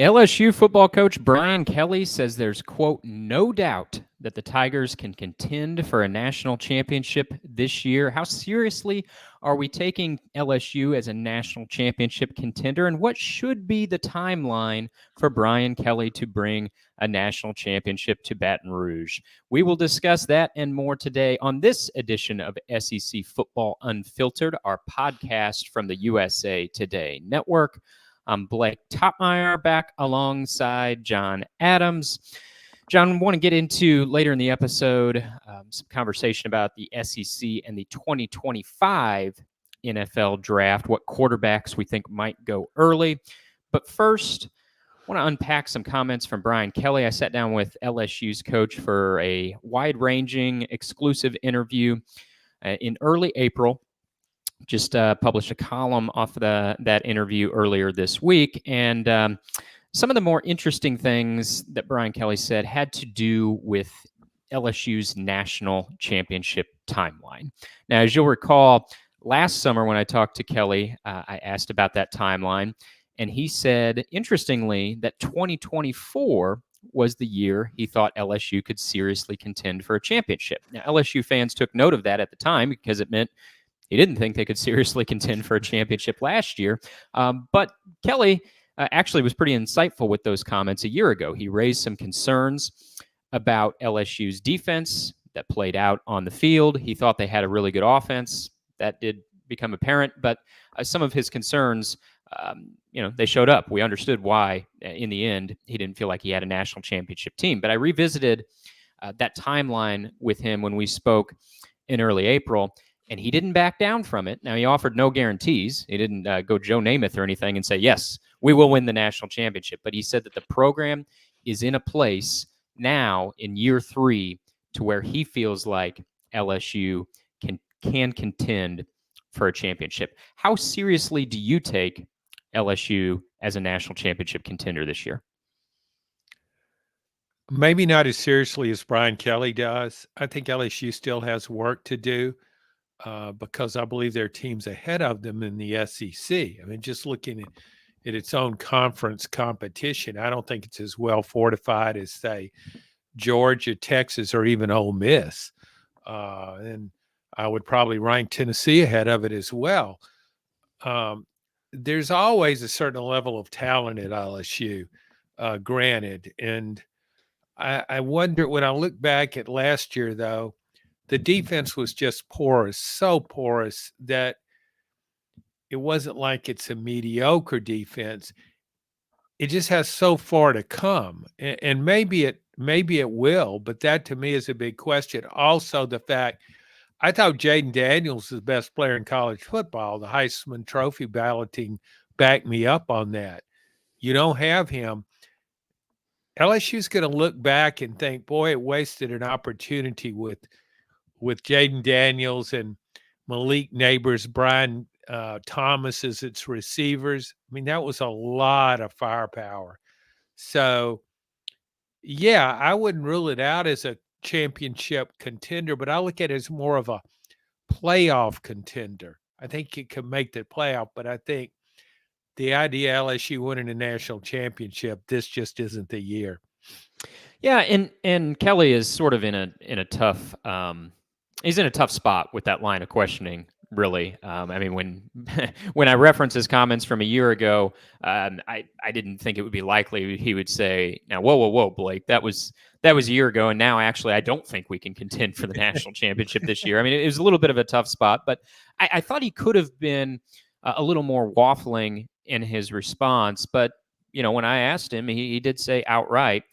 LSU football coach Brian Kelly says there's, quote, no doubt that the Tigers can contend for a national championship this year. How seriously are we taking LSU as a national championship contender? And what should be the timeline for Brian Kelly to bring a national championship to Baton Rouge? We will discuss that and more today on this edition of SEC Football Unfiltered, our podcast from the USA Today Network. I'm Blake Toppmeyer, back alongside John Adams. John, I want to get into later in the episode some conversation about the SEC and the 2025 NFL draft, what quarterbacks we think might go early. But first, I want to unpack some comments from Brian Kelly. I sat down with LSU's coach for a wide-ranging, exclusive interview in early April. Just published a column off of that interview earlier this week. And some of the more interesting things that Brian Kelly said had to do with LSU's national championship timeline. Now, as you'll recall, last summer when I talked to Kelly, I asked about that timeline. And he said, interestingly, that 2024 was the year he thought LSU could seriously contend for a championship. Now, LSU fans took note of that at the time because it meant he didn't think they could seriously contend for a championship last year. But Kelly actually was pretty insightful with those comments a year ago. He raised some concerns about LSU's defense that played out on the field. He thought they had a really good offense. That did become apparent. But some of his concerns, they showed up. We understood why, in the end, he didn't feel like he had a national championship team. But I revisited that timeline with him when we spoke in early April. And he didn't back down from it. Now, he offered no guarantees. He didn't go Joe Namath or anything and say, yes, we will win the national championship. But he said that the program is in a place now in year 3 to where he feels like LSU can contend for a championship. How seriously do you take LSU as a national championship contender this year? Maybe not as seriously as Brian Kelly does. I think LSU still has work to do. Because I believe there are teams ahead of them in the SEC. I mean, just looking at its own conference competition, I don't think it's as well fortified as, say, Georgia, Texas, or even Ole Miss. And I would probably rank Tennessee ahead of it as well. There's always a certain level of talent at LSU, granted. And I wonder, when I look back at last year, though, the defense was just porous, so porous that it wasn't like it's a mediocre defense. It just has so far to come, and maybe it will, but that to me is a big question. Also, the fact I thought Jayden Daniels is the best player in college football. The Heisman Trophy balloting backed me up on that. You don't have him. LSU's going to look back and think, boy, it wasted an opportunity with Jayden Daniels and Malik Neighbors, Brian Thomas as its receivers. I mean, that was a lot of firepower. So, yeah, I wouldn't rule it out as a championship contender, but I look at it as more of a playoff contender. I think it could make the playoff, but I think the idea LSU winning a national championship, this just isn't the year. Yeah, and Kelly is sort of in a tough he's in a tough spot with that line of questioning, really. I mean, when I reference his comments from a year ago, I didn't think it would be likely he would say, now, whoa, Blake, that was a year ago, and now actually I don't think we can contend for the national championship this year. I mean, it was a little bit of a tough spot, but I thought he could have been a little more waffling in his response. But, when I asked him, he did say outright,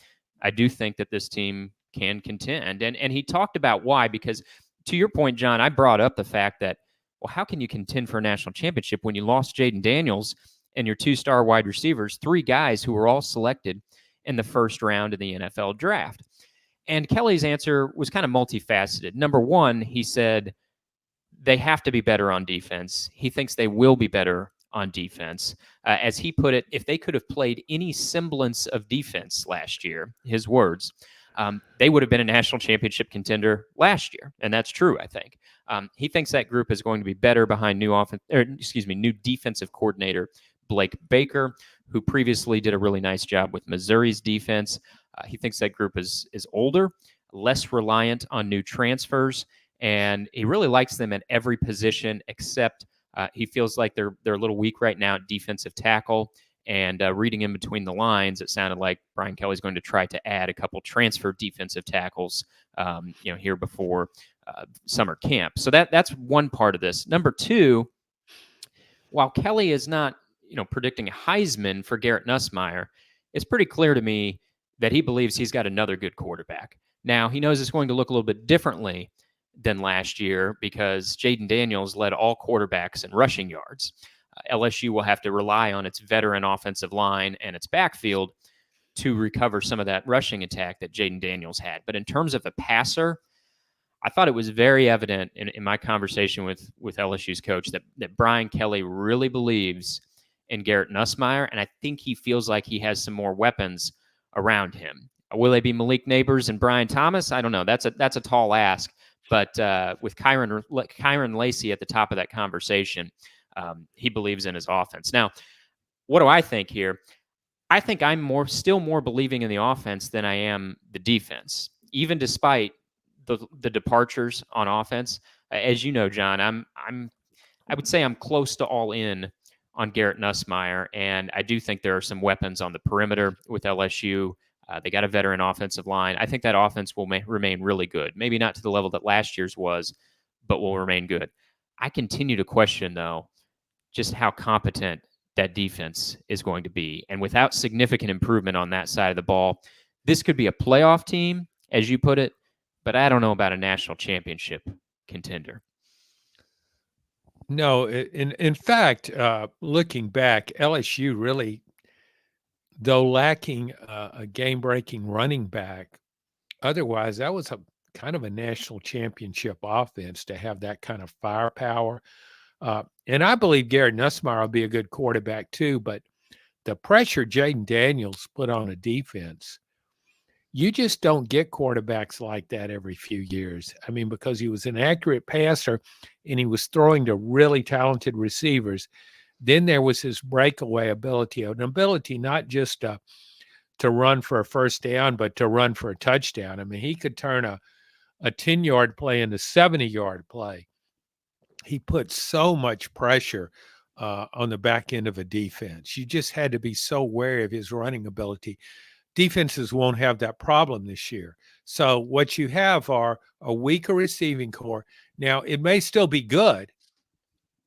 I do think that this team can contend. And he talked about why, because to your point, John, I brought up the fact that, well, how can you contend for a national championship when you lost Jayden Daniels and your 2-star wide receivers, 3 guys who were all selected in the first round of the NFL draft? And Kelly's answer was kind of multifaceted. Number one, he said they have to be better on defense. He thinks they will be better on defense. As he put it, if they could have played any semblance of defense last year, his words, they would have been a national championship contender last year. And that's true, I think. He thinks that group is going to be better behind new defensive coordinator Blake Baker, who previously did a really nice job with Missouri's defense. He thinks that group is older, less reliant on new transfers, and he really likes them at every position except he feels like they're a little weak right now at defensive tackle. And reading in between the lines, it sounded like Brian Kelly's going to try to add a couple transfer defensive tackles, here before summer camp. So that's one part of this. Number two, while Kelly is not, predicting a Heisman for Garrett Nussmeier, it's pretty clear to me that he believes he's got another good quarterback. Now, he knows it's going to look a little bit differently than last year because Jayden Daniels led all quarterbacks in rushing yards. LSU will have to rely on its veteran offensive line and its backfield to recover some of that rushing attack that Jayden Daniels had. But in terms of a passer, I thought it was very evident in my conversation with LSU's coach that Brian Kelly really believes in Garrett Nussmeier, and I think he feels like he has some more weapons around him. Will they be Malik Neighbors and Brian Thomas? I don't know. That's a tall ask, but with Kyron Lacey at the top of that conversation, he believes in his offense. Now, what do I think here? I think I'm still more believing in the offense than I am the defense, even despite the departures on offense. As you know, John, I would say I'm close to all in on Garrett Nussmeier, and I do think there are some weapons on the perimeter with LSU. They got a veteran offensive line. I think that offense will remain really good. Maybe not to the level that last year's was, but will remain good. I continue to question, though, just how competent that defense is going to be. And without significant improvement on that side of the ball, this could be a playoff team, as you put it, but I don't know about a national championship contender. No, in fact, looking back, LSU really, though lacking a game-breaking running back, otherwise that was a kind of a national championship offense to have that kind of firepower. And I believe Garrett Nussmeier will be a good quarterback too, but the pressure Jayden Daniels put on a defense, you just don't get quarterbacks like that every few years. I mean, because he was an accurate passer and he was throwing to really talented receivers. Then there was his breakaway ability, an ability not just to run for a first down, but to run for a touchdown. I mean, he could turn a 10-yard play into 70-yard play. He put so much pressure on the back end of a defense. You just had to be so wary of his running ability. Defenses won't have that problem this year. So what you have are a weaker receiving core. Now, it may still be good,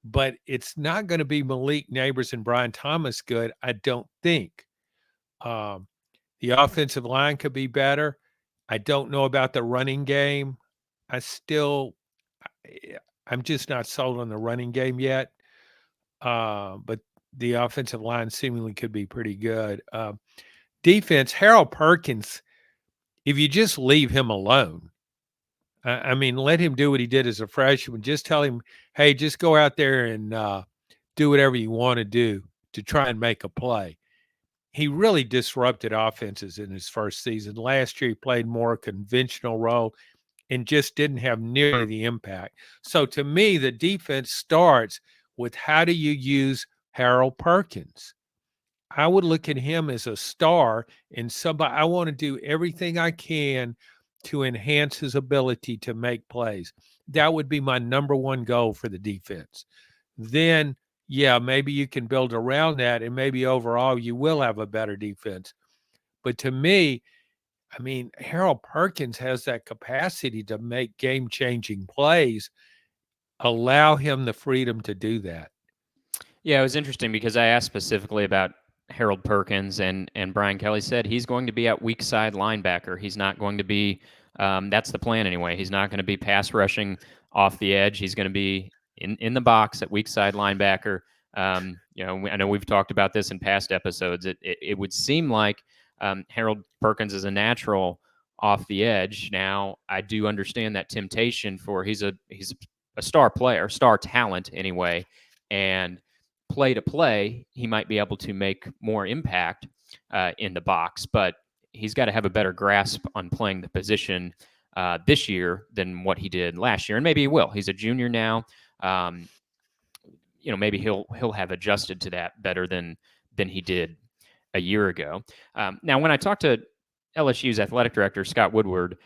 but it's not going to be Malik Neighbors and Brian Thomas good, I don't think. The offensive line could be better. I don't know about the running game. I'm just not sold on the running game yet. But the offensive line seemingly could be pretty good. Defense, Harold Perkins, if you just leave him alone, I mean, let him do what he did as a freshman. Just tell him, hey, just go out there and do whatever you want to do to try and make a play. He really disrupted offenses in his first season. Last year, he played more conventional role and just didn't have nearly the impact. So to me, the defense starts with how do you use Harold Perkins? I would look at him as a star and somebody I want to do everything I can to enhance his ability to make plays. That would be my number one goal for the defense. Then, yeah, maybe you can build around that and maybe overall you will have a better defense. But to me, I mean, Harold Perkins has that capacity to make game-changing plays. Allow him the freedom to do that. Yeah, it was interesting because I asked specifically about Harold Perkins, and Brian Kelly said he's going to be at weak side linebacker. He's not going to be that's the plan anyway. He's not going to be pass rushing off the edge. He's going to be in the box at weak side linebacker. I know we've talked about this in past episodes. It would seem like Harold Perkins is a natural off the edge. Now, I do understand that temptation for he's a star player, star talent anyway, and play to play, he might be able to make more impact in the box, but he's got to have a better grasp on playing the position this year than what he did last year, and maybe he will. He's a junior now. maybe he'll have adjusted to that better than he did a year ago. Now, when I talked to LSU's athletic director Scott Woodward,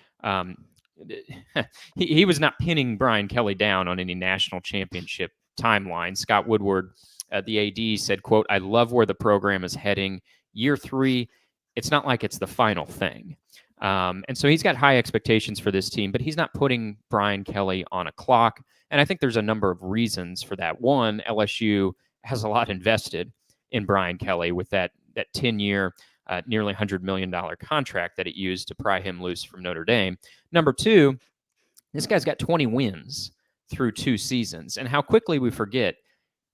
he was not pinning Brian Kelly down on any national championship timeline. Scott Woodward, the AD, said, "quote I love where the program is heading. Year 3, it's not like it's the final thing." And so he's got high expectations for this team, but he's not putting Brian Kelly on a clock. And I think there's a number of reasons for that. One, LSU has a lot invested in Brian Kelly with that 10-year, nearly $100 million contract that it used to pry him loose from Notre Dame. Number 2, this guy's got 20 wins through 2 seasons. And how quickly we forget,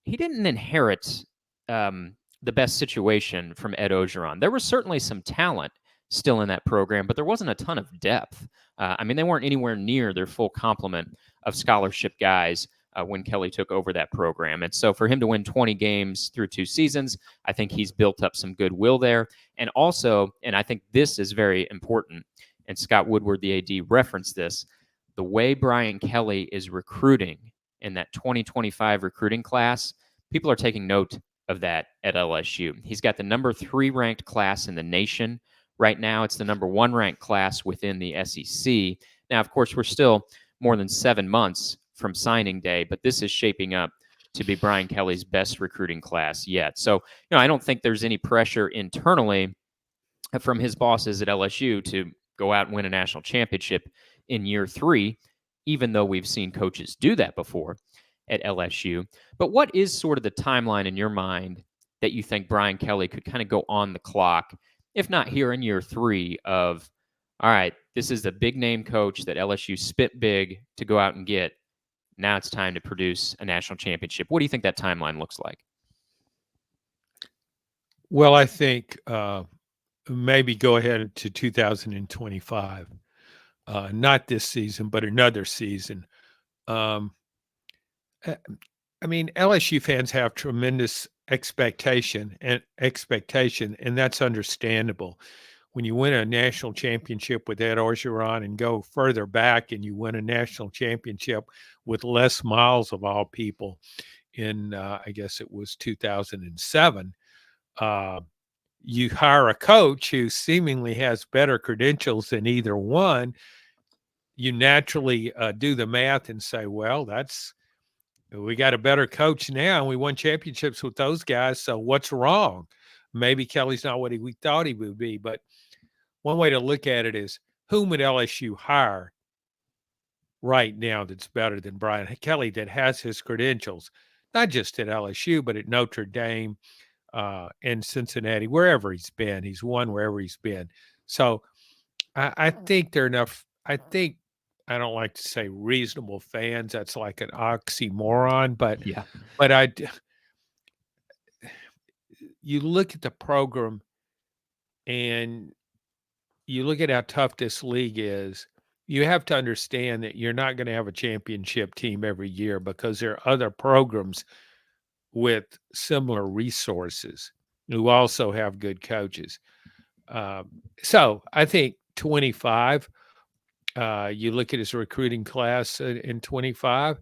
he didn't inherit the best situation from Ed Ogeron. There was certainly some talent still in that program, but there wasn't a ton of depth. They weren't anywhere near their full complement of scholarship guys when Kelly took over that program. And so for him to win 20 games through 2 seasons, I think he's built up some goodwill there. And also, and I think this is very important, and Scott Woodward, the AD, referenced this, the way Brian Kelly is recruiting in that 2025 recruiting class, people are taking note of that at LSU. He's got the number 3 ranked class in the nation. Right now, it's the number 1 ranked class within the SEC. Now, of course, we're still more than 7 months from signing day, but this is shaping up to be Brian Kelly's best recruiting class yet. So, I don't think there's any pressure internally from his bosses at LSU to go out and win a national championship in year 3, even though we've seen coaches do that before at LSU. But what is sort of the timeline in your mind that you think Brian Kelly could kind of go on the clock, if not here in year 3, of, all right, this is the big name coach that LSU spit big to go out and get. Now it's time to produce a national championship. What do you think that timeline looks like? Well, I think maybe go ahead to 2025. Not this season, but another season. LSU fans have tremendous expectation, and that's understandable. When you win a national championship with Ed Orgeron and go further back and you win a national championship with Les Miles of all people in, I guess it was 2007, you hire a coach who seemingly has better credentials than either one. You naturally do the math and say, well, we got a better coach now, and we won championships with those guys. So what's wrong? Maybe Kelly's not what we thought he would be. But one way to look at it is, whom would LSU hire right now that's better than Brian Kelly, that has his credentials, not just at LSU, but at Notre Dame and Cincinnati, wherever he's been. He's won wherever he's been. So I think there are enough. I think, I don't like to say reasonable fans. That's like an oxymoron, but yeah. But you look at the program and you look at how tough this league is. You have to understand that you're not going to have a championship team every year because there are other programs with similar resources who also have good coaches. So I think 25. You look at his recruiting class in 25.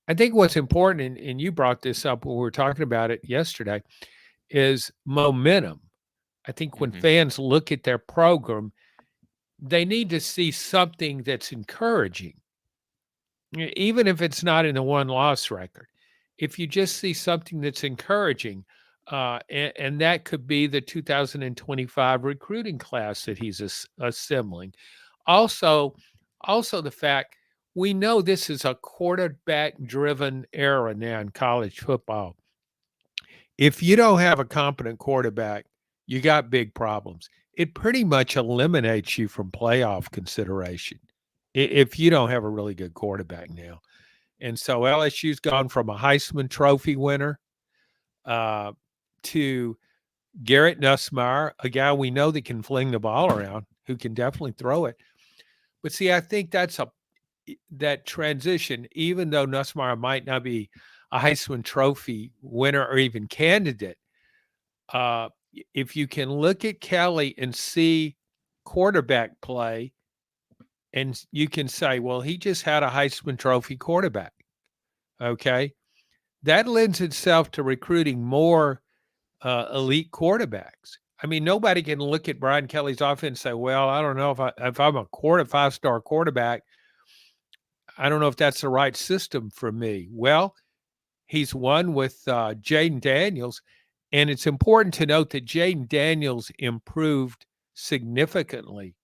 I think what's important, and you brought this up when we were talking about it yesterday, is momentum. I think when fans look at their program, they need to see something that's encouraging, even if it's not in the 1-loss record. If you just see something that's encouraging, and that could be the 2025 recruiting class that he's assembling. Also the fact, we know this is a quarterback-driven era now in college football. If you don't have a competent quarterback, you got big problems. It pretty much eliminates you from playoff consideration if you don't have a really good quarterback now. And so LSU's gone from a Heisman Trophy winner to Garrett Nussmeier, a guy we know that can fling the ball around, who can definitely throw it. But see, I think that transition, even though Nussmeier might not be a Heisman Trophy winner or even candidate, if you can look at Kelly and see quarterback play, and you can say, well, he just had a Heisman Trophy quarterback. Okay. that lends itself to recruiting more elite quarterbacks. I mean, nobody can look at Brian Kelly's offense and say, "Well, I don't know if I'm a 5-star quarterback, I don't know if that's the right system for me." Well, he's won with Jayden Daniels, and it's important to note that Jayden Daniels improved significantly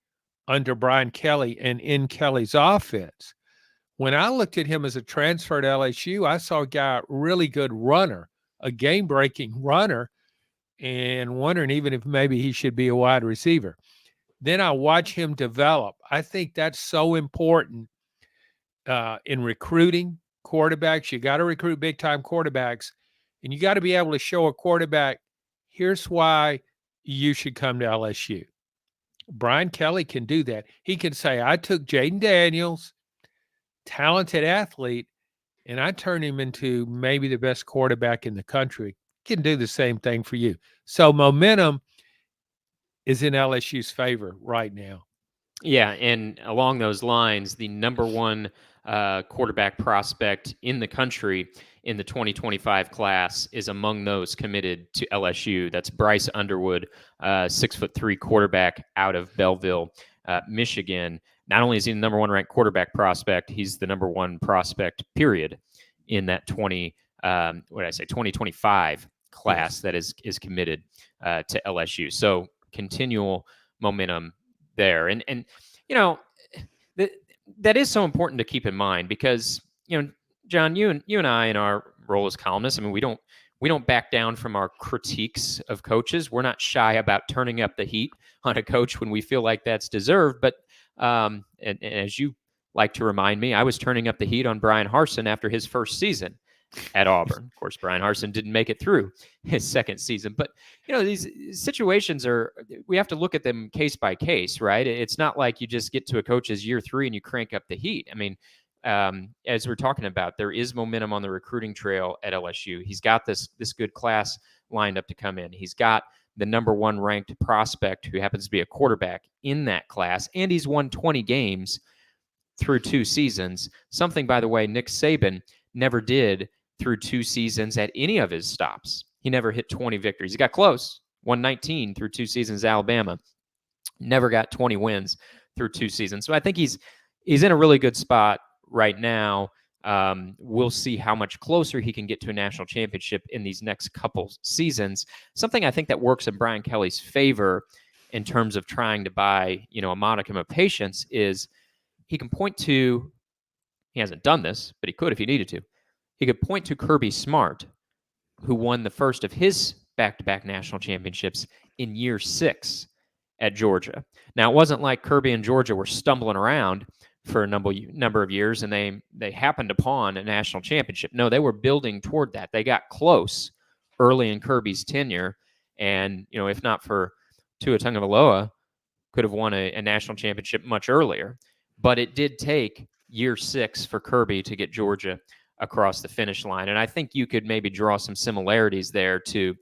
under Brian Kelly and in Kelly's offense. When I looked at him as a transfer to LSU, I saw a guy, really good runner, a game-breaking runner, and wondering even if maybe he should be a wide receiver. Then I watch him develop. I think that's so important in recruiting quarterbacks. You got to recruit big-time quarterbacks, and you got to be able to show a quarterback, here's why you should come to LSU. Brian Kelly can do that. He can say, I took Jayden Daniels, talented athlete, and I turned him into maybe the best quarterback in the country. He can do the same thing for you. So momentum is in LSU's favor right now. Yeah, and along those lines, the number one quarterback prospect in the country in the 2025 class is among those committed to LSU. That's Bryce Underwood, 6'3" quarterback out of Belleville, Michigan. Not only is he the number one ranked quarterback prospect, he's the number one prospect, period, in that 2025 class that is committed to LSU. So continual momentum there. And you know, that is so important to keep in mind because, John, you and I in our role as columnists, I mean, we don't back down from our critiques of coaches. We're not shy about turning up the heat on a coach when we feel like that's deserved. But and as you like to remind me, I was turning up the heat on Brian Harsin after his first season at Auburn. Of course, Brian Harsin didn't make it through his second season. But, these situations we have to look at them case by case, right? It's not like you just get to a coach's year 3 and you crank up the heat. I mean, as we're talking about, there is momentum on the recruiting trail at LSU. He's got this good class lined up to come in. He's got the number one ranked prospect who happens to be a quarterback in that class, and he's won 20 games through 2 seasons. Something, by the way, Nick Saban never did through 2 seasons at any of his stops. He never hit 20 victories. He got close, won 19 through 2 seasons. Alabama never got 20 wins through 2 seasons. So I think he's in a really good spot right now. We'll see how much closer he can get to a national championship in these next couple seasons. Something I think that works in Brian Kelly's favor in terms of trying to buy, a modicum of patience is he can point to, he hasn't done this, but he could if he needed to. He could point to Kirby Smart, who won the first of his back-to-back national championships in year 6 at Georgia. Now, it wasn't like Kirby and Georgia were stumbling around for a number of years and they happened upon a national championship. No, they were building toward that. They got close early in Kirby's tenure, and if not for Tua Tagovailoa, could have won a national championship much earlier. But it did take year 6 for Kirby to get Georgia across the finish line. And I think you could maybe draw some similarities there to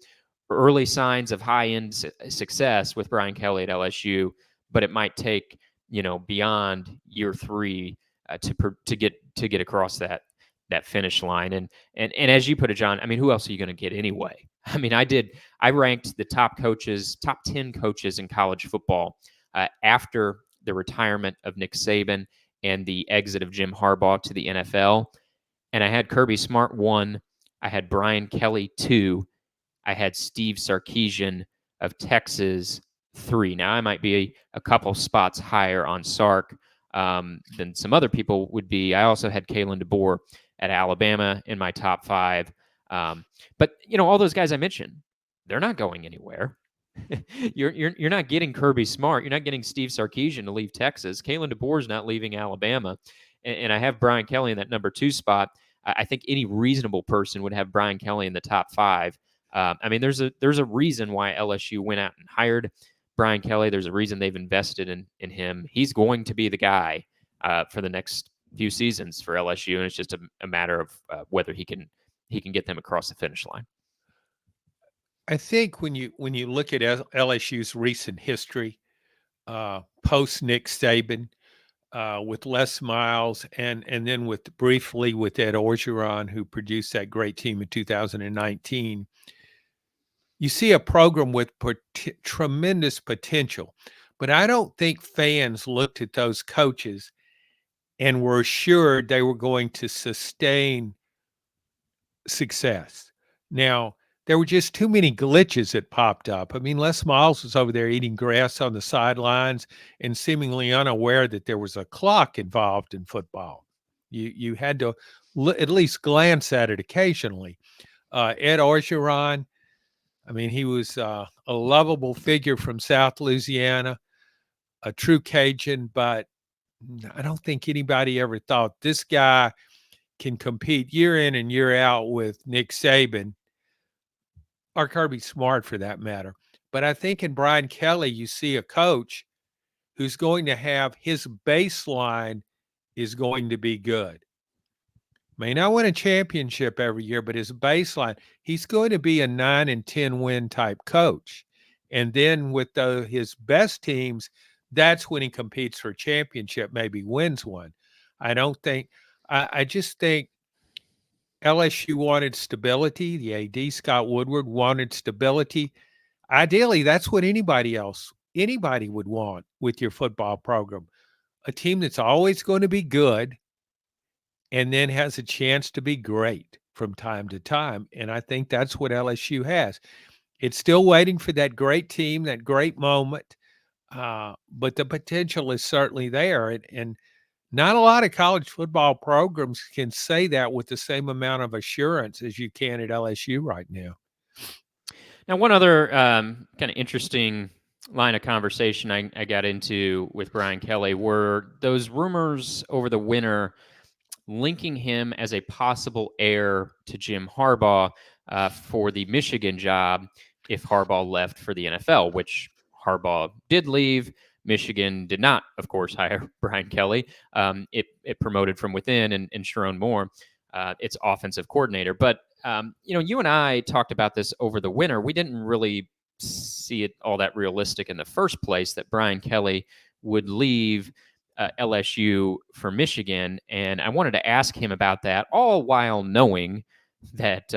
early signs of high-end success with Brian Kelly at LSU, but it might take, beyond year 3 to get across that finish line. And as you put it, John, I mean, who else are you going to get anyway? I mean, I ranked the top 10 coaches in college football after the retirement of Nick Saban and the exit of Jim Harbaugh to the NFL. And I had Kirby Smart 1. I had Brian Kelly 2. I had Steve Sarkisian of Texas 3. Now, I might be a couple spots higher on Sark than some other people would be. I also had Kalen DeBoer at Alabama in my top 5. But, all those guys I mentioned, they're not going anywhere. You're not getting Kirby Smart. You're not getting Steve Sarkisian to leave Texas. Kalen DeBoer's not leaving Alabama. And I have Brian Kelly in that number 2 spot. I think any reasonable person would have Brian Kelly in the top 5. I mean, there's a reason why LSU went out and hired Brian Kelly. There's a reason they've invested in him. He's going to be the guy for the next few seasons for LSU, and it's just a matter of whether he can get them across the finish line. I think when you look at LSU's recent history, post Nick Saban, with Les Miles, and then briefly with Ed Orgeron, who produced that great team in 2019. You see a program with tremendous potential, but I don't think fans looked at those coaches and were assured they were going to sustain success. Now, there were just too many glitches that popped up. I mean, Les Miles was over there eating grass on the sidelines and seemingly unaware that there was a clock involved in football. You had to at least glance at it occasionally. Ed Orgeron, I mean, he was a lovable figure from South Louisiana, a true Cajun, but I don't think anybody ever thought this guy can compete year in and year out with Nick Saban or Kirby Smart for that matter. But I think in Brian Kelly, you see a coach who's going to have his baseline is going to be good. May not win a championship every year, but his baseline, he's going to be a 9 and 10 win type coach. And then with his best teams, that's when he competes for a championship, maybe wins one. I just think LSU wanted stability. The AD, Scott Woodward, wanted stability. Ideally, that's what anybody would want with your football program. A team that's always going to be good and then has a chance to be great from time to time. And I think that's what LSU has. It's still waiting for that great team, that great moment. But the potential is certainly there. And not a lot of college football programs can say that with the same amount of assurance as you can at LSU right now. Now, one other kind of interesting line of conversation I got into with Brian Kelly were those rumors over the winter linking him as a possible heir to Jim Harbaugh for the Michigan job if Harbaugh left for the NFL, which Harbaugh did leave. Michigan did not, of course, hire Brian Kelly. It promoted from within and Sharon Moore, its offensive coordinator. But, you and I talked about this over the winter. We didn't really see it all that realistic in the first place that Brian Kelly would leave LSU for Michigan. And I wanted to ask him about that, all while knowing that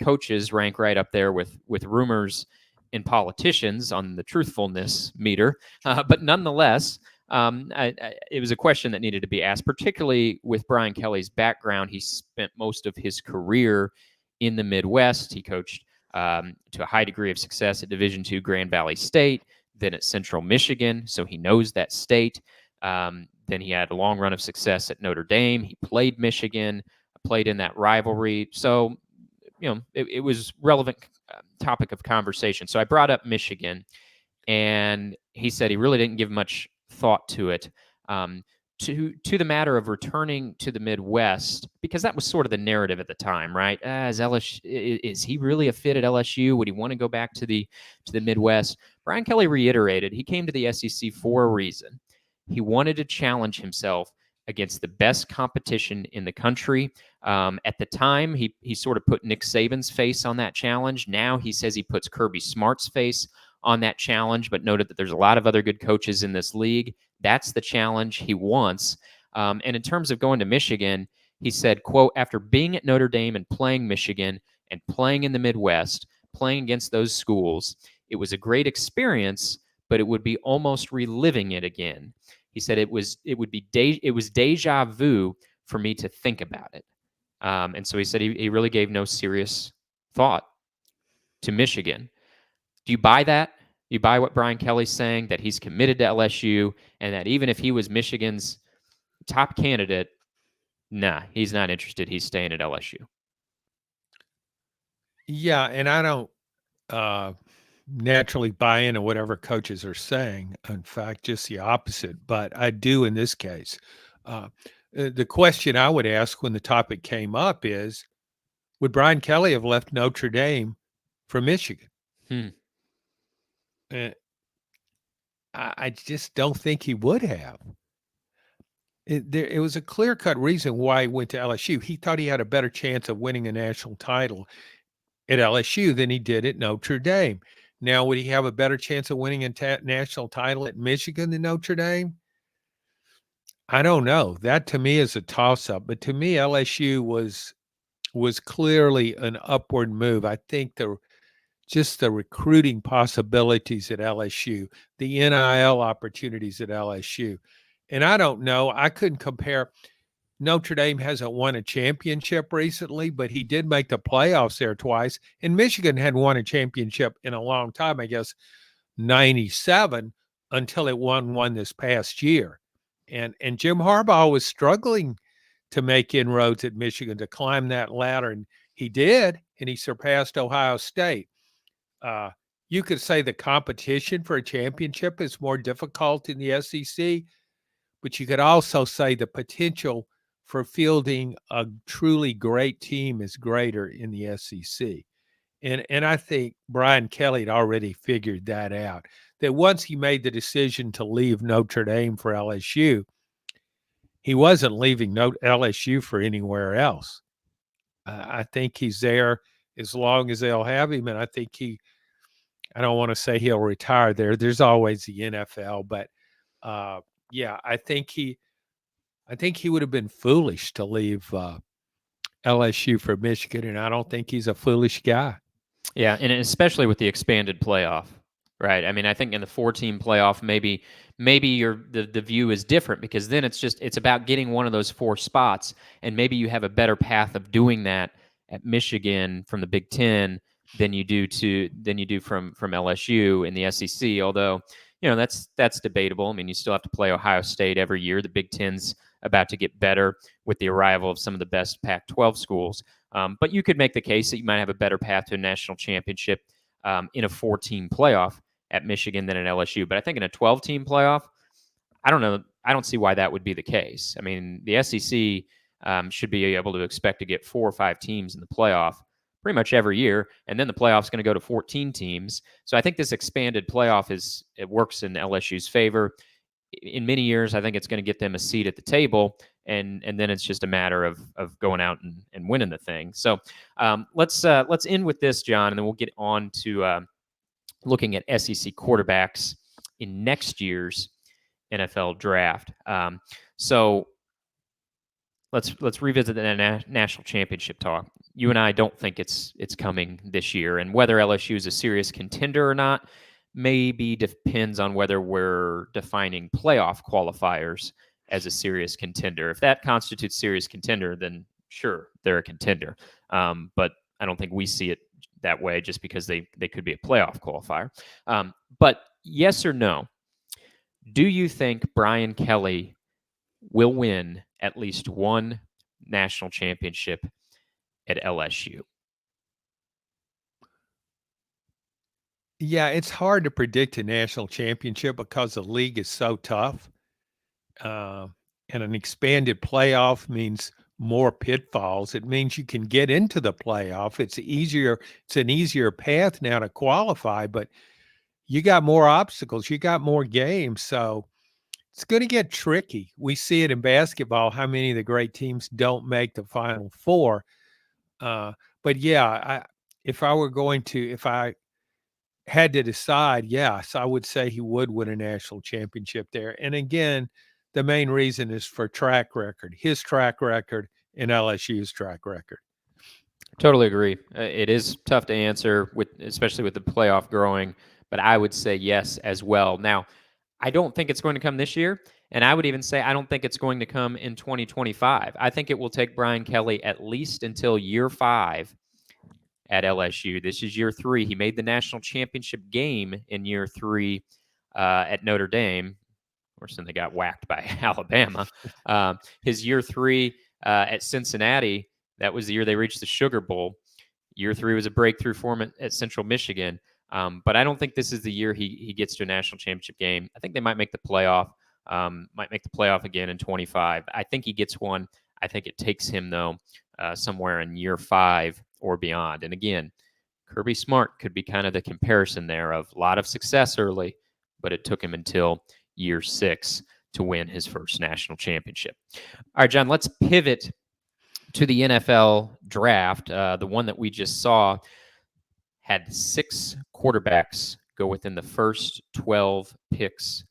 coaches rank right up there with rumors and politicians on the truthfulness meter. But nonetheless, it was a question that needed to be asked, particularly with Brian Kelly's background. He spent most of his career in the Midwest. He coached to a high degree of success at Division II Grand Valley State, then at Central Michigan, so he knows that state. Then he had a long run of success at Notre Dame. He played Michigan, played in that rivalry. So, it was relevant topic of conversation. So I brought up Michigan, and he said he really didn't give much thought to it. To the matter of returning to the Midwest, because that was sort of the narrative at the time, right? Is he really a fit at LSU? Would he want to go back to the Midwest? Brian Kelly reiterated he came to the SEC for a reason. He wanted to challenge himself against the best competition in the country. At the time, he sort of put Nick Saban's face on that challenge. Now he says he puts Kirby Smart's face on that challenge, but noted that there's a lot of other good coaches in this league. That's the challenge he wants. And in terms of going to Michigan, he said, quote, after being at Notre Dame and playing Michigan and playing in the Midwest, playing against those schools, it was a great experience, but it would be almost reliving it again. He said it was deja vu for me to think about it. And so he said he really gave no serious thought to Michigan. Do you buy that? You buy what Brian Kelly's saying, that he's committed to LSU, and that even if he was Michigan's top candidate, nah, he's not interested. He's staying at LSU. Yeah, and I don't naturally buy into whatever coaches are saying. In fact, just the opposite. But I do in this case. The question I would ask when the topic came up is, would Brian Kelly have left Notre Dame for Michigan? I just don't think he would have. It was a clear-cut reason why he went to LSU. He thought he had a better chance of winning a national title at LSU than he did at Notre Dame. Now, would he have a better chance of winning a national title at Michigan than Notre Dame? I don't know. That to me is a toss-up, but to me, LSU was clearly an upward move. I think just the recruiting possibilities at LSU, the NIL opportunities at LSU. And I don't know, I couldn't compare. Notre Dame hasn't won a championship recently, but he did make the playoffs there twice. And Michigan hadn't won a championship in a long time, I guess 97 until it won one this past year. And Jim Harbaugh was struggling to make inroads at Michigan to climb that ladder, and he did, and he surpassed Ohio State. Uh, you could say the competition for a championship is more difficult in the SEC, but you could also say the potential for fielding a truly great team is greater in the SEC. And I think Brian Kelly had already figured that out. That once he made the decision to leave Notre Dame for LSU, he wasn't leaving LSU for anywhere else. I think he's there as long as they'll have him, and I think I don't want to say he'll retire there. There's always the NFL, but yeah, I think he would have been foolish to leave LSU for Michigan, and I don't think he's a foolish guy. Yeah, and especially with the expanded playoff, right? I mean, I think in the 4-team playoff, maybe the view is different because then it's about getting one of those 4 spots, and maybe you have a better path of doing that at Michigan from the Big Ten than you do from LSU in the SEC. Although that's debatable. I mean, you still have to play Ohio State every year. The Big Ten's about to get better with the arrival of some of the best Pac-12 schools. But you could make the case that you might have a better path to a national championship in a 4-team playoff at Michigan than at LSU. But I think in a 12-team playoff, I don't know. I don't see why that would be the case. I mean, the SEC should be able to expect to get 4 or 5 teams in the playoff pretty much every year, and then the playoff's going to go to 14 teams. So I think this expanded playoff it works in LSU's favor. In many years, I think it's going to get them a seat at the table, and then it's just a matter of going out and winning the thing. So let's end with this, John, and then we'll get on to looking at SEC quarterbacks in next year's NFL draft. So let's revisit the national championship talk. You and I don't think it's coming this year, and whether LSU is a serious contender or not maybe depends on whether we're defining playoff qualifiers as a serious contender. If that constitutes serious contender, then sure, they're a contender. But I don't think we see it that way just because they could be a playoff qualifier. But yes or no, do you think Brian Kelly will win at least one national championship at LSU? Yeah, it's hard to predict a national championship because the league is so tough. And an expanded playoff means more pitfalls. It means you can get into the playoff. It's an easier path now to qualify, but you got more obstacles, you got more games. So it's going to get tricky. We see it in basketball, how many of the great teams don't make the Final Four. But yeah, if I had to decide, yes, I would say he would win a national championship there. And again, the main reason is for track record, his track record and LSU's track record. Totally agree. It is tough to answer, especially with the playoff growing, but I would say yes as well. Now, I don't think it's going to come this year, and I would even say I don't think it's going to come in 2025. I think it will take Brian Kelly at least until year 5 at LSU. This is year 3. He made the national championship game in year 3 at Notre Dame. Of course, then they got whacked by Alabama. His year 3 at Cincinnati, that was the year they reached the Sugar Bowl. Year 3 was a breakthrough for him at Central Michigan. But I don't think this is the year he gets to a national championship game. I think they might make the playoff. Might make the playoff again in 25. I think he gets one. I think it takes him, though, somewhere in year 5 or beyond. And again, Kirby Smart could be kind of the comparison there of a lot of success early, but it took him until year 6 to win his first national championship. All right, John, let's pivot to the NFL draft. The one that we just saw had 6 quarterbacks go within the first 12 picks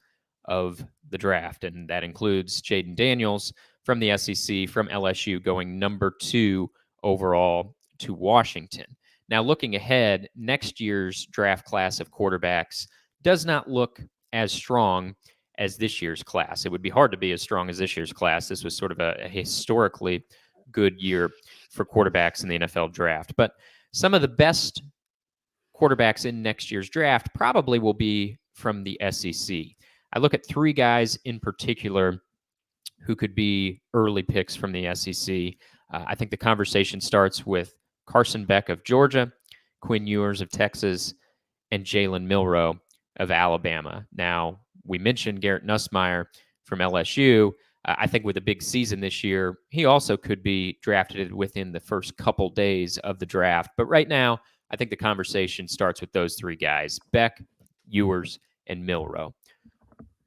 of the draft, and that includes Jayden Daniels from the SEC, from LSU, going number 2 overall to Washington. Now, looking ahead, next year's draft class of quarterbacks does not look as strong as this year's class. It would be hard to be as strong as this year's class. This was sort of a historically good year for quarterbacks in the NFL draft. But some of the best quarterbacks in next year's draft probably will be from the SEC. I look at 3 guys in particular who could be early picks from the SEC. I think the conversation starts with Carson Beck of Georgia, Quinn Ewers of Texas, and Jalen Milroe of Alabama. Now, we mentioned Garrett Nussmeier from LSU. I think with a big season this year, he also could be drafted within the first couple days of the draft. But right now, I think the conversation starts with those 3 guys, Beck, Ewers, and Milroe.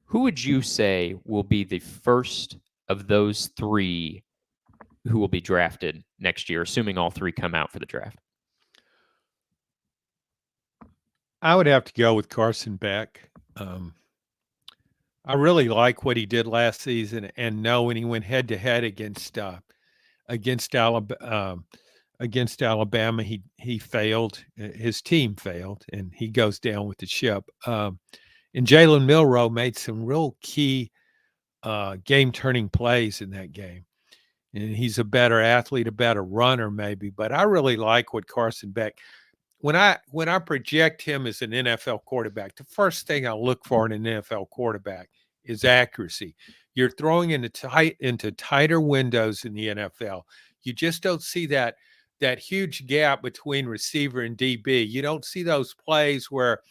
Who would you say will be the first of those 3 who will be drafted next year, assuming all 3 come out for the draft? I would have to go with Carson Beck. I really like what he did last season, and when he went head to head against Alabama, he failed. His team failed, and he goes down with the ship. And Jalen Milroe made some real key game-turning plays in that game. And he's a better athlete, a better runner, maybe. But I really like what Carson Beck. When I project him as an NFL quarterback, the first thing I look for in an NFL quarterback is accuracy. You're throwing into tighter windows in the NFL. You just don't see that huge gap between receiver and DB. You don't see those plays where,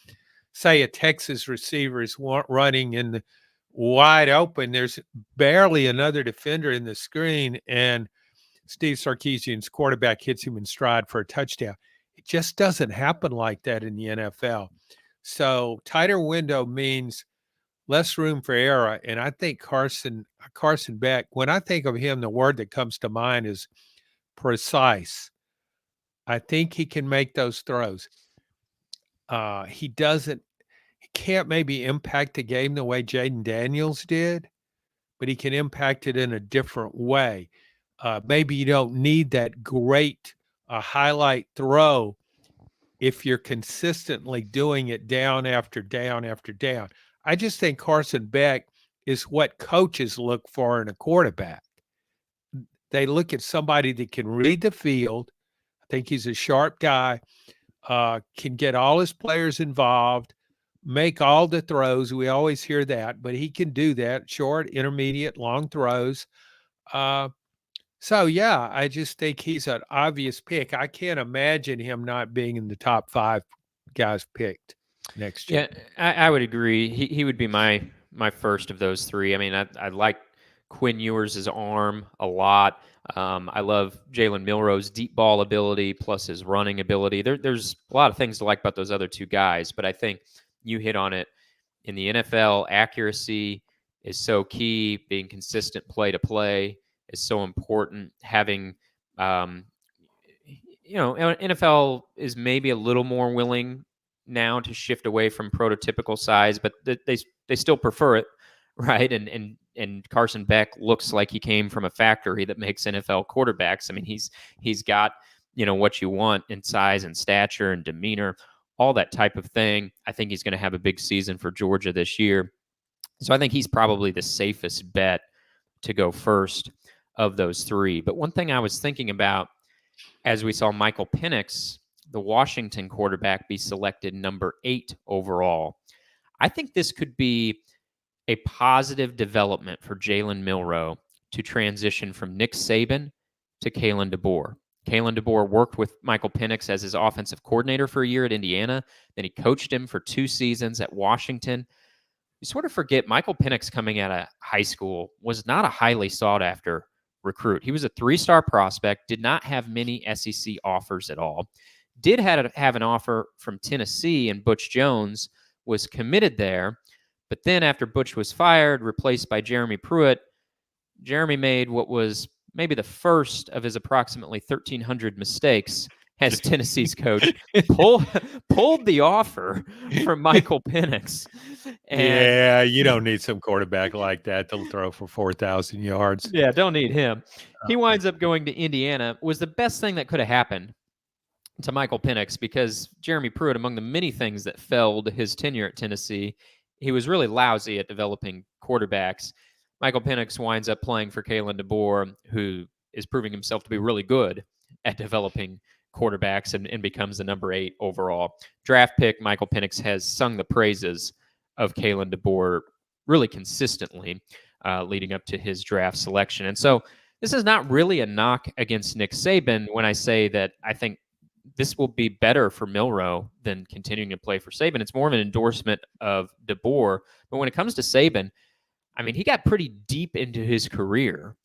say, a Texas receiver is running in the wide open. There's barely another defender in the screen, and Steve Sarkisian's quarterback hits him in stride for a touchdown. It just doesn't happen like that in the NFL. So tighter window means less room for error. And I think Carson Beck, when I think of him, the word that comes to mind is precise. I think he can make those throws. He can't maybe impact the game the way Jayden Daniels did, but he can impact it in a different way. Maybe you don't need that great highlight throw if you're consistently doing it down after down after down. I just think Carson Beck is what coaches look for in a quarterback. They look at somebody that can read the field. I think he's a sharp guy, can get all his players involved, make all the throws. We always hear that, but he can do that, short, intermediate, long throws. So, yeah, I just think he's an obvious pick. I can't imagine him not being in the top 5 guys picked next year. Yeah, I would agree. He would be my first of those 3. I mean, I like Quinn Ewers' arm a lot. I love Jalen Milroe's deep ball ability plus his running ability. There's a lot of things to like about those other 2 guys, but I think you hit on it. In the NFL, accuracy is so key. Being consistent play to play is so important. Having, NFL is maybe a little more willing now to shift away from prototypical size, but they still prefer it, right? And Carson Beck looks like he came from a factory that makes NFL quarterbacks. I mean, he's got what you want in size and stature and demeanor, all that type of thing. I think he's going to have a big season for Georgia this year. So I think he's probably the safest bet to go first of those 3. But one thing I was thinking about as we saw Michael Penix, the Washington quarterback, be selected number 8 overall, I think this could be a positive development for Jalen Milroe to transition from Nick Saban to Kalen DeBoer. Kalen DeBoer worked with Michael Penix as his offensive coordinator for a year at Indiana. Then he coached him for 2 seasons at Washington. You sort of forget Michael Penix coming out of high school was not a highly sought after recruit. He was a 3-star prospect, did not have many SEC offers at all. Did have an offer from Tennessee, and Butch Jones was committed there. But then after Butch was fired, replaced by Jeremy Pruitt, Jeremy made what was maybe the first of his approximately 1,300 mistakes as Tennessee's coach, pulled the offer from Michael Penix. And yeah, you don't need some quarterback like that to throw for 4,000 yards. yeah, don't need him. He winds up going to Indiana. Was the best thing that could have happened to Michael Penix because Jeremy Pruitt, among the many things that felled his tenure at Tennessee, he was really lousy at developing quarterbacks. Michael Penix winds up playing for Kalen DeBoer, who is proving himself to be really good at developing quarterbacks and becomes the number 8 overall draft pick. Michael Penix has sung the praises of Kalen DeBoer really consistently leading up to his draft selection. And so this is not really a knock against Nick Saban when I say that I think this will be better for Milroe than continuing to play for Saban. It's more of an endorsement of DeBoer. But when it comes to Saban, I mean, he got pretty deep into his career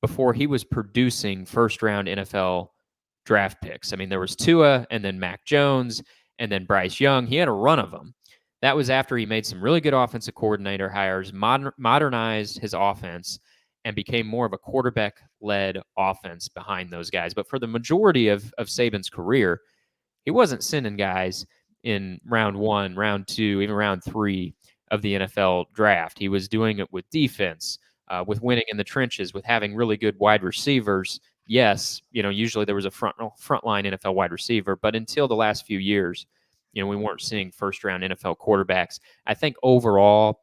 before he was producing first-round NFL draft picks. I mean, there was Tua and then Mac Jones and then Bryce Young. He had a run of them. That was after he made some really good offensive coordinator hires, modernized his offense, and became more of a quarterback-led offense behind those guys. But for the majority of Saban's career, he wasn't sending guys in round 1, round 2, even round 3 of the NFL draft. He was doing it with defense, with winning in the trenches, with having really good wide receivers. Yes, usually there was a frontline NFL wide receiver, but until the last few years, we weren't seeing first-round NFL quarterbacks. I think overall,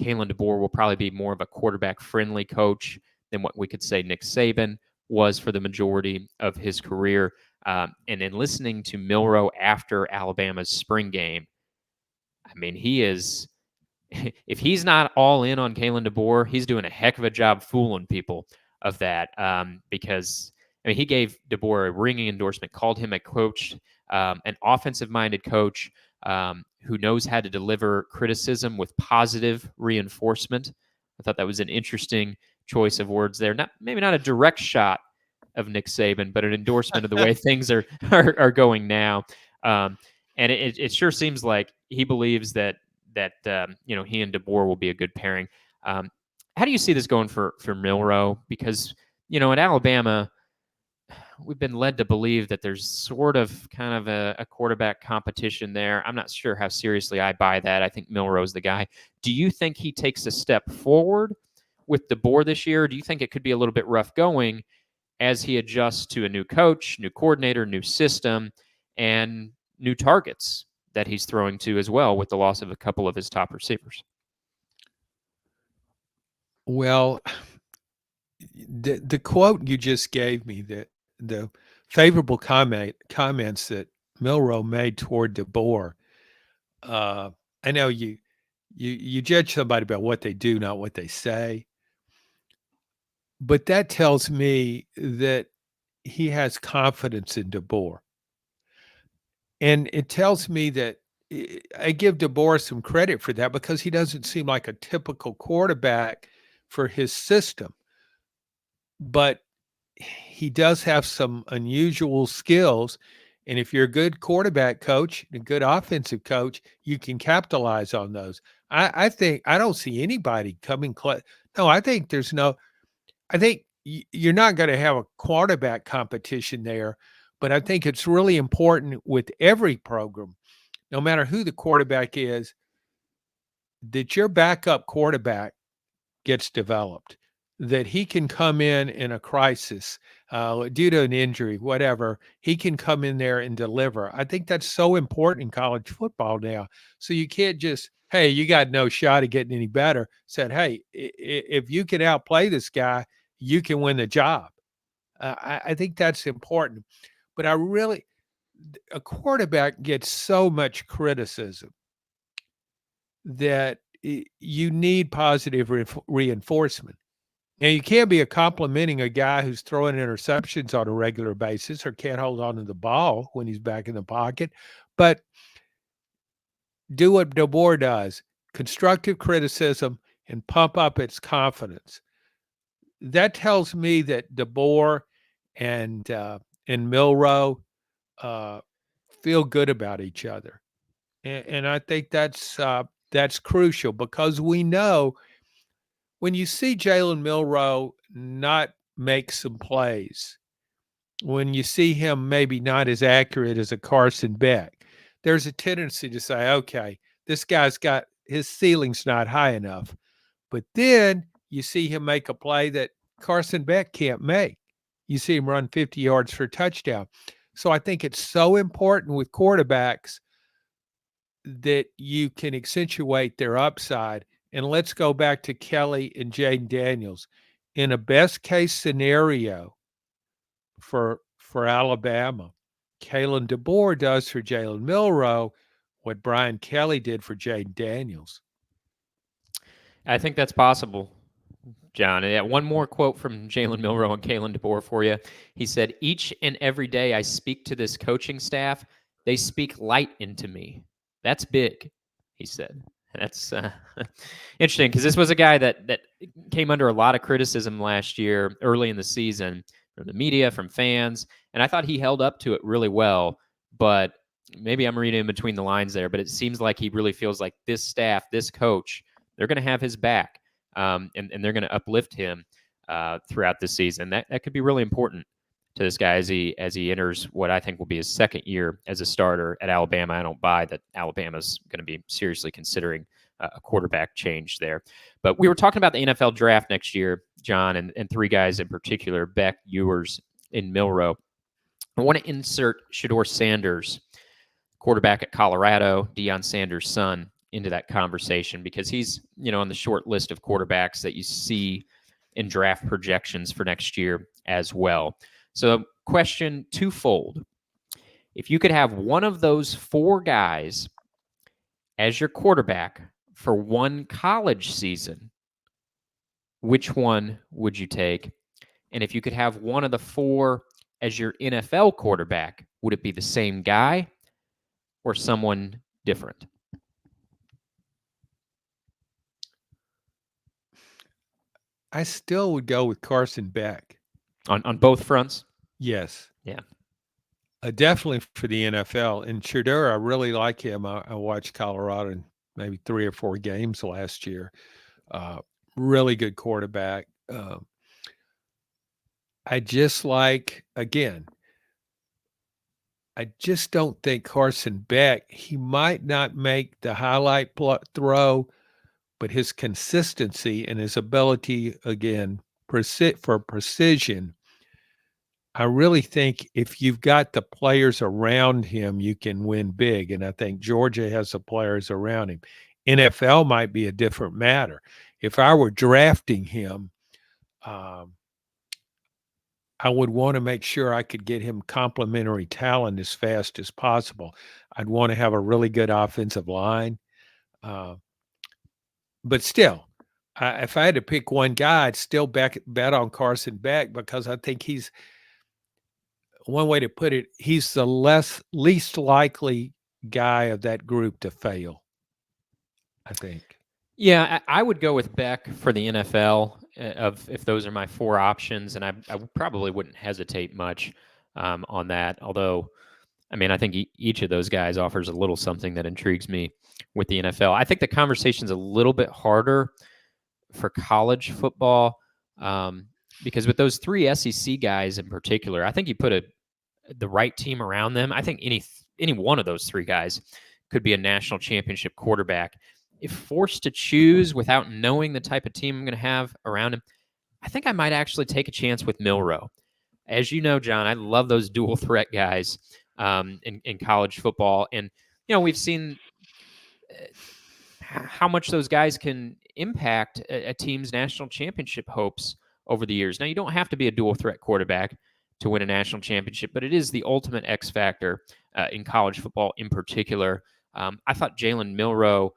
Kalen DeBoer will probably be more of a quarterback-friendly coach than what we could say Nick Saban was for the majority of his career. And in listening to Milroe after Alabama's spring game, I mean, he is – if he's not all in on Kalen DeBoer, he's doing a heck of a job fooling people of that because, I mean, he gave DeBoer a ringing endorsement, called him a coach, an offensive-minded coach, who knows how to deliver criticism with positive reinforcement. I thought that was an interesting choice of words there. Maybe not a direct shot of Nick Saban, but an endorsement of the way things are going now. And it sure seems like he believes that he and DeBoer will be a good pairing. How do you see this going for Milroe? Because at Alabama, we've been led to believe that there's sort of kind of a quarterback competition there. I'm not sure how seriously I buy that. I think Milroe's the guy. Do you think he takes a step forward with DeBoer this year? Or do you think it could be a little bit rough going as he adjusts to a new coach, new coordinator, new system, and new targets that he's throwing to as well with the loss of a couple of his top receivers? Well, the quote you just gave me, that the favorable comments that Milroe made toward DeBoer. I know you judge somebody by what they do, not what they say. But that tells me that he has confidence in DeBoer. And it tells me that I give DeBoer some credit for that because he doesn't seem like a typical quarterback for his system. But he does have some unusual skills. And if you're a good quarterback coach, a good offensive coach, you can capitalize on those. I think I don't see anybody coming close. No, I think you're not going to have a quarterback competition there, but I think it's really important with every program, no matter who the quarterback is, that your backup quarterback gets developed, that he can come in a crisis due to an injury, whatever. He can come in there and deliver. I think that's so important in college football now. So you can't just, hey, you got no shot at getting any better. Said, hey, if you can outplay this guy, you can win the job. I think that's important. But a quarterback gets so much criticism that you need positive reinforcement. Now, you can't be complimenting a guy who's throwing interceptions on a regular basis or can't hold on to the ball when he's back in the pocket, but do what DeBoer does, constructive criticism and pump up its confidence. That tells me that DeBoer and Milroe feel good about each other. And I think that's crucial because we know when you see Jalen Milroe not make some plays, when you see him maybe not as accurate as a Carson Beck, there's a tendency to say, okay, this guy's got his ceiling's not high enough. But then you see him make a play that Carson Beck can't make. You see him run 50 yards for a touchdown. So I think it's so important with quarterbacks that you can accentuate their upside. And let's go back to Kelly and Jayden Daniels. In a best case scenario for Alabama, Kalen DeBoer does for Jalen Milroe what Brian Kelly did for Jayden Daniels. I think that's possible, John. Yeah, one more quote from Jalen Milroe and Kalen DeBoer for you. He said, "Each and every day I speak to this coaching staff, they speak light into me. That's big," he said. That's interesting because this was a guy that came under a lot of criticism last year, early in the season, from the media, from fans, and I thought he held up to it really well. But maybe I'm reading in between the lines there, but it seems like he really feels like this staff, this coach, they're going to have his back, and they're going to uplift him throughout the season. That could be really important to this guy as he enters what I think will be his second year as a starter at Alabama. I don't buy that Alabama's going to be seriously considering a quarterback change there. But we were talking about the NFL draft next year, John, and three guys in particular, Beck, Ewers, and Milroe. I want to insert Shedeur Sanders, quarterback at Colorado, Deion Sanders' son, into that conversation because he's, on the short list of quarterbacks that you see in draft projections for next year as well. So, question twofold. If you could have one of those four guys as your quarterback for one college season, which one would you take? And if you could have one of the four as your NFL quarterback, would it be the same guy or someone different? I still would go with Carson Beck. On both fronts? Yes. Yeah. Definitely for the NFL. And Shedeur, I really like him. I watched Colorado in maybe 3 or 4 games last year. Really good quarterback. I just like, again, I just don't think Carson Beck, he might not make the highlight throw, but his consistency and his ability, again, for precision, I really think if you've got the players around him, you can win big. And I think Georgia has the players around him. NFL might be a different matter. If I were drafting him, I would want to make sure I could get him complementary talent as fast as possible. I'd want to have a really good offensive line. But still, if I had to pick one guy, I'd still bet on Carson Beck because I think he's – one way to put it, he's the least likely guy of that group to fail, I think. Yeah, I would go with Beck for the NFL if those are my four options, and I probably wouldn't hesitate much on that. Although, I mean, I think each of those guys offers a little something that intrigues me with the NFL. I think the conversation's a little bit harder for college football because with those three SEC guys in particular, I think you put the right team around them. I think any one of those three guys could be a national championship quarterback. If forced to choose without knowing the type of team I'm going to have around him, I think I might actually take a chance with Milroe. As you know, John, I love those dual threat guys in college football. And, we've seen how much those guys can impact a team's national championship hopes over the years. Now, you don't have to be a dual threat quarterback to win a national championship, but it is the ultimate X factor in college football in particular. I thought Jalen Milroe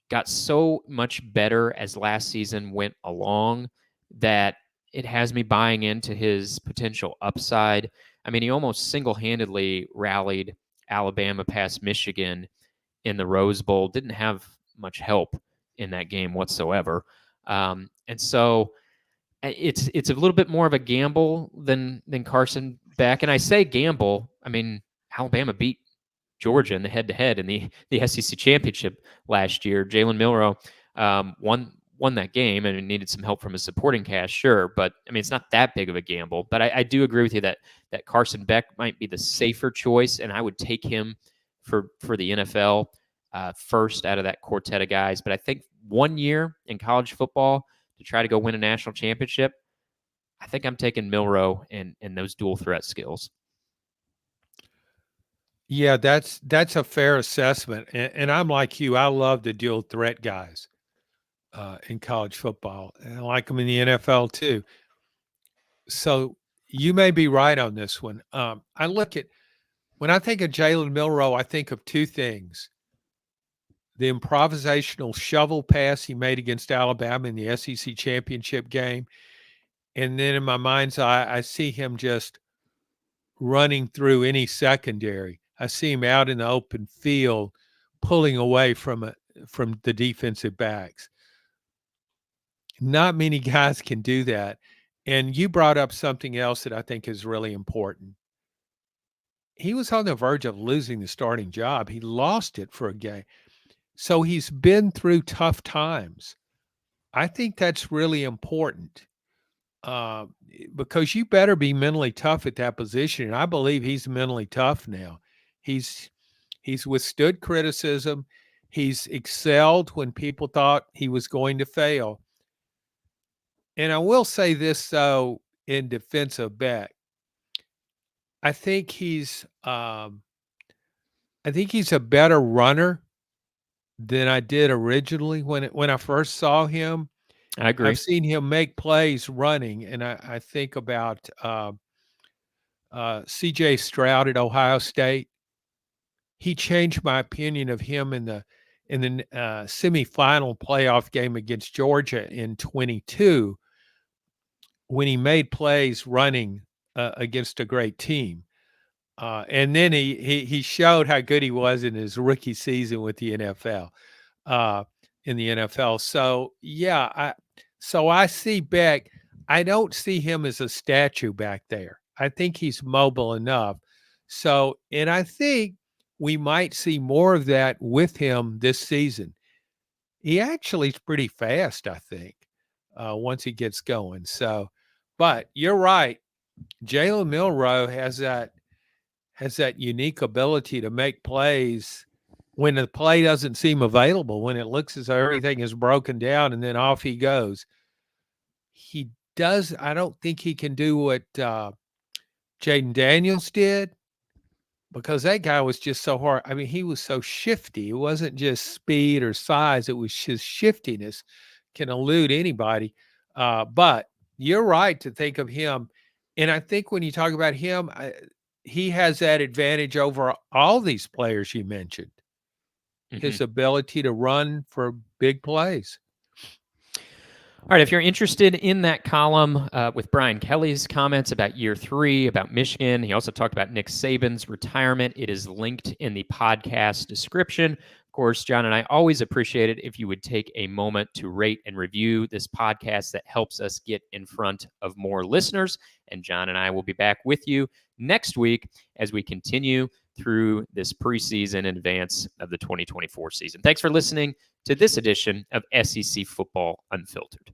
got so much better as last season went along that it has me buying into his potential upside. I mean, he almost single-handedly rallied Alabama past Michigan in the Rose Bowl, didn't have much help in that game whatsoever. And so it's a little bit more of a gamble than Carson Beck. And I say gamble, I mean, Alabama beat Georgia in the head-to-head in the SEC championship last year. Jalen Milroe won won that game and needed some help from his supporting cast, sure. But I mean, it's not that big of a gamble. But I do agree with you that Carson Beck might be the safer choice, and I would take him for the NFL first out of that quartet of guys. But I think 1 year in college football to try to go win a national championship, I think I'm taking Milroe and those dual threat skills. Yeah, that's a fair assessment, and I'm like you. I love the dual threat guys in college football, and I like them in the NFL too. So you may be right on this one. I look at when I think of Jalen Milroe, I think of two things: the improvisational shovel pass he made against Alabama in the SEC championship game, and then in my mind's eye, I see him just running through any secondary. I see him out in the open field, pulling away from the defensive backs. Not many guys can do that. And you brought up something else that I think is really important. He was on the verge of losing the starting job. He lost it for a game. So he's been through tough times. I think that's really important uh, because you better be mentally tough at that position. And I believe he's mentally tough now. He's withstood criticism. He's excelled when people thought he was going to fail. And I will say this though, in defense of Beck, I think he's a better runner than I did originally when I first saw him. I agree. I've seen him make plays running, and I think about C.J. Stroud at Ohio State. He changed my opinion of him in the semifinal playoff game against Georgia in 22 when he made plays running against a great team. And then he showed how good he was in his rookie season with the NFL. In the NFL, so yeah, I see Beck. I don't see him as a statue back there. I think he's mobile enough. So, and I think we might see more of that with him this season. He actually is pretty fast, I think, once he gets going. So, but you're right. Jalen Milroe has that unique ability to make plays when the play doesn't seem available, when it looks as though everything is broken down, and then off he goes. He does. I don't think he can do what Jayden Daniels did, because that guy was just so hard. I mean, he was so shifty. It wasn't just speed or size. It was his shiftiness can elude anybody. But you're right to think of him. And I think when you talk about him, he has that advantage over all these players you mentioned, his ability to run for big plays. All right, if you're interested in that column with Brian Kelly's comments about year 3, about Michigan, he also talked about Nick Saban's retirement. It is linked in the podcast description. Of course, John and I always appreciate it if you would take a moment to rate and review this podcast. That helps us get in front of more listeners. And John and I will be back with you next week as we continue through this preseason in advance of the 2024 season. Thanks for listening to this edition of SEC Football Unfiltered.